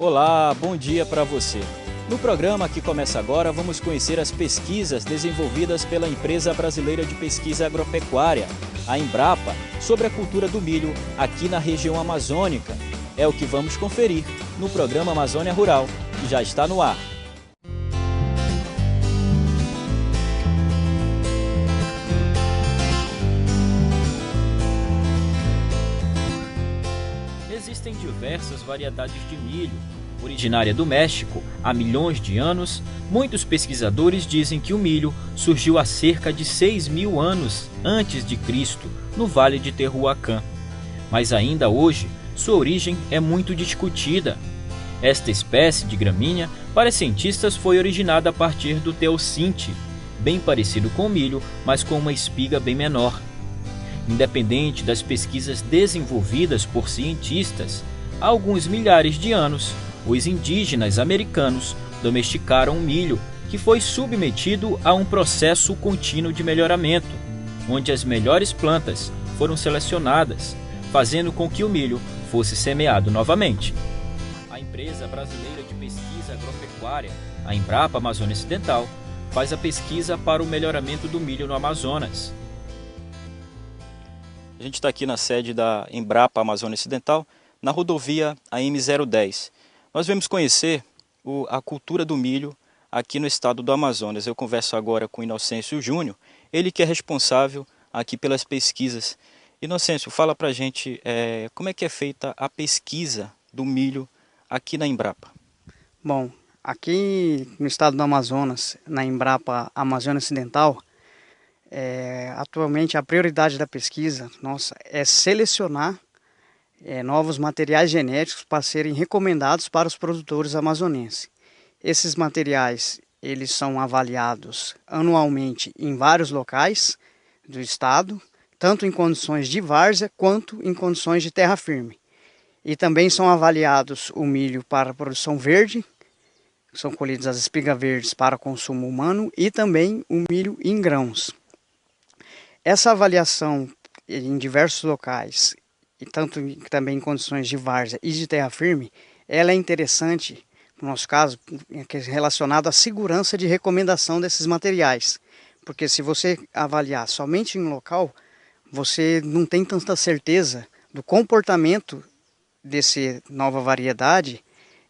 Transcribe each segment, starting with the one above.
Olá, bom dia para você. No programa que começa agora, vamos conhecer as pesquisas desenvolvidas pela Empresa Brasileira de Pesquisa Agropecuária, a Embrapa, sobre a cultura do milho aqui na região amazônica. É o que vamos conferir no programa Amazônia Rural, que já está no ar. Existem diversas variedades de milho. Originária do México há milhões de anos, muitos pesquisadores dizem que o milho surgiu há cerca de 6.000 anos antes de Cristo, no Vale de Tehuacán. Mas ainda hoje, sua origem é muito discutida. Esta espécie de gramínea, para cientistas, foi originada a partir do teossinte, bem parecido com o milho, mas com uma espiga bem menor. Independente das pesquisas desenvolvidas por cientistas, há alguns milhares de anos, os indígenas americanos domesticaram o milho, que foi submetido a um processo contínuo de melhoramento, onde as melhores plantas foram selecionadas, fazendo com que o milho fosse semeado novamente. A Empresa Brasileira de Pesquisa Agropecuária, a Embrapa Amazônia Ocidental, faz a pesquisa para o melhoramento do milho no Amazonas. A gente está aqui na sede da Embrapa Amazônia Ocidental, na rodovia AM010. Nós vamos conhecer a cultura do milho aqui no estado do Amazonas. Eu converso agora com Inocêncio Júnior, ele que é responsável aqui pelas pesquisas. Inocêncio, fala pra gente como é que é feita a pesquisa do milho aqui na Embrapa. Bom, aqui no estado do Amazonas, na Embrapa Amazônia Ocidental, atualmente a prioridade da pesquisa nossa é selecionar novos materiais genéticos para serem recomendados para os produtores amazonenses. Esses materiais eles são avaliados anualmente em vários locais do estado, tanto em condições de várzea quanto em condições de terra firme. E também são avaliados o milho para produção verde, são colhidas as espigas verdes para consumo humano, e também o milho em grãos. Essa avaliação em diversos locais, e tanto também em condições de várzea e de terra firme, ela é interessante, no nosso caso, relacionado à segurança de recomendação desses materiais. Porque se você avaliar somente em um local, você não tem tanta certeza do comportamento dessa nova variedade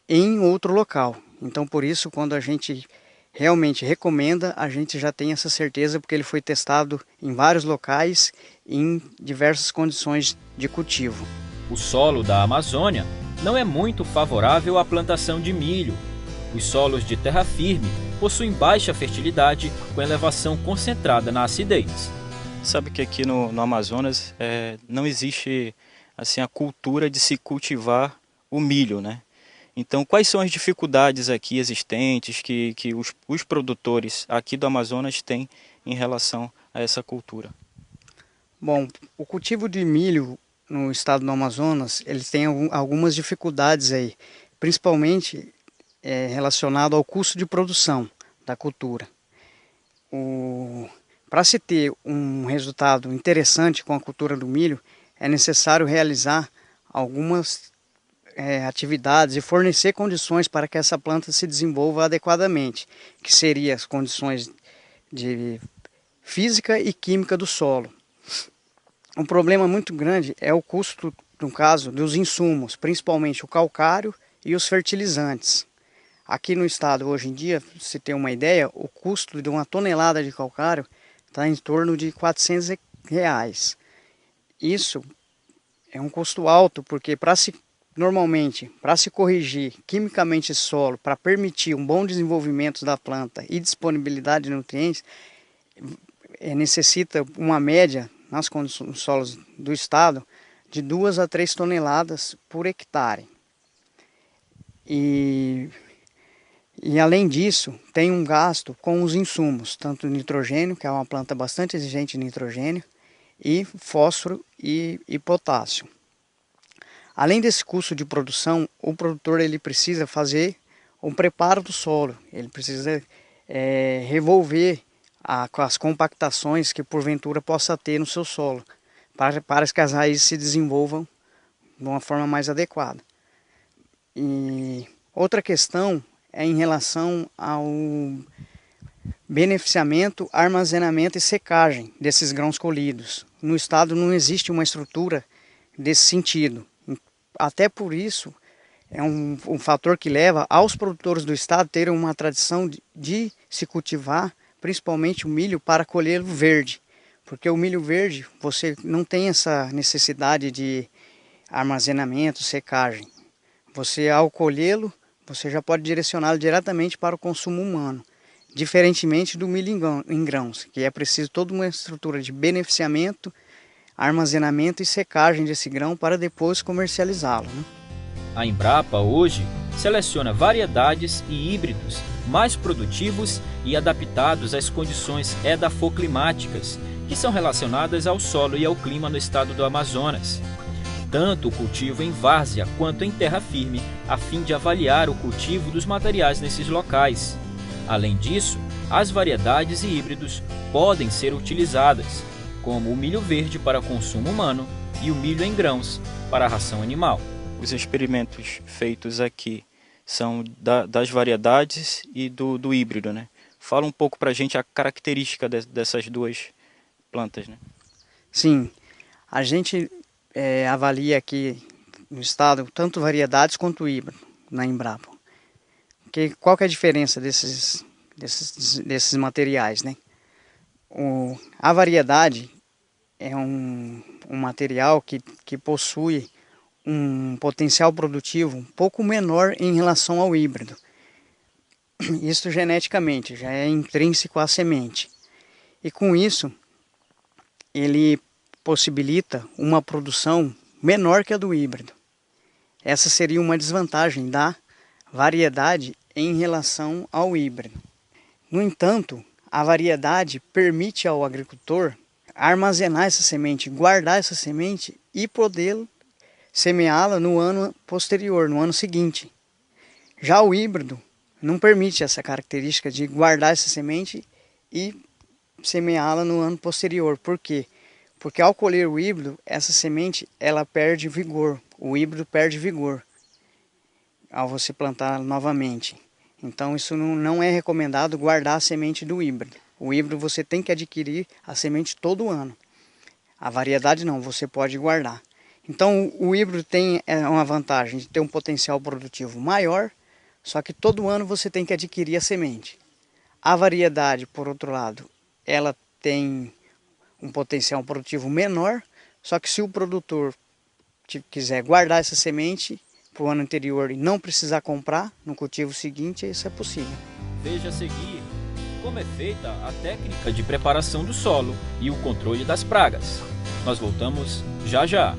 em outro local. Então, por isso, quando a gente realmente recomenda, a gente já tem essa certeza, porque ele foi testado em vários locais, em diversas condições de cultivo. O solo da Amazônia não é muito favorável à plantação de milho. Os solos de terra firme possuem baixa fertilidade, com elevação concentrada na acidez. Sabe que aqui no Amazonas não existe assim, a cultura de se cultivar o milho, né? Então, quais são as dificuldades aqui existentes que os produtores aqui do Amazonas têm em relação a essa cultura? Bom, o cultivo de milho no estado do Amazonas, ele tem algumas dificuldades aí, principalmente relacionado ao custo de produção da cultura. Para se ter um resultado interessante com a cultura do milho, é necessário realizar algumas atividades e fornecer condições para que essa planta se desenvolva adequadamente, que seriam as condições de física e química do solo. Um problema muito grande é o custo, no caso, dos insumos, principalmente o calcário e os fertilizantes. Aqui no estado, hoje em dia, se tem uma ideia, o custo de uma tonelada de calcário está em torno de R$ 400. Isso é um custo alto, porque normalmente, para se corrigir quimicamente esse solo, para permitir um bom desenvolvimento da planta e disponibilidade de nutrientes, necessita uma média, nas condições dos solos do estado, de 2 a 3 toneladas por hectare. E além disso, tem um gasto com os insumos, tanto nitrogênio, que é uma planta bastante exigente de nitrogênio, e fósforo e potássio. Além desse custo de produção, o produtor ele precisa fazer um preparo do solo, ele precisa revolver as compactações que porventura possa ter no seu solo, para que as raízes se desenvolvam de uma forma mais adequada. E Outra questão é em relação ao beneficiamento, armazenamento e secagem desses grãos colhidos. No estado não existe uma estrutura desse sentido. Até por isso, é um fator que leva aos produtores do estado terem uma tradição de se cultivar, principalmente o milho, para colhê-lo verde. Porque o milho verde, você não tem essa necessidade de armazenamento, secagem. Você, ao colhê-lo, você já pode direcioná-lo diretamente para o consumo humano. Diferentemente do milho em grãos, que é preciso toda uma estrutura de beneficiamento, armazenamento e secagem desse grão para depois comercializá-lo, né? A Embrapa hoje seleciona variedades e híbridos mais produtivos e adaptados às condições edafoclimáticas que são relacionadas ao solo e ao clima no estado do Amazonas. Tanto o cultivo em várzea quanto em terra firme, a fim de avaliar o cultivo dos materiais nesses locais. Além disso, as variedades e híbridos podem ser utilizadas, como o milho verde para consumo humano e o milho em grãos para a ração animal. Os experimentos feitos aqui são das variedades e do híbrido, né? Fala um pouco para a gente a característica dessas duas plantas, né? Sim, a gente avalia aqui no estado tanto variedades quanto híbrido na Embrapa. Qual que é a diferença desses materiais, né? A variedade é um material que possui um potencial produtivo um pouco menor em relação ao híbrido. Isso geneticamente, já é intrínseco à semente. E com isso, ele possibilita uma produção menor que a do híbrido. Essa seria uma desvantagem da variedade em relação ao híbrido. No entanto, a variedade permite ao agricultor armazenar essa semente, guardar essa semente e poder semeá-la no ano posterior, no ano seguinte. Já o híbrido não permite essa característica de guardar essa semente e semeá-la no ano posterior. Por quê? Porque ao colher o híbrido, essa semente ela perde vigor, o híbrido perde vigor ao você plantar novamente. Então isso não é recomendado guardar a semente do híbrido. O híbrido você tem que adquirir a semente todo ano. A variedade não, você pode guardar. Então o híbrido tem uma vantagem de ter um potencial produtivo maior, só que todo ano você tem que adquirir a semente. A variedade, por outro lado, ela tem um potencial produtivo menor, só que se o produtor quiser guardar essa semente para o ano anterior e não precisar comprar no cultivo seguinte, isso é possível. Veja a seguir como é feita a técnica de preparação do solo e o controle das pragas. Nós voltamos já já.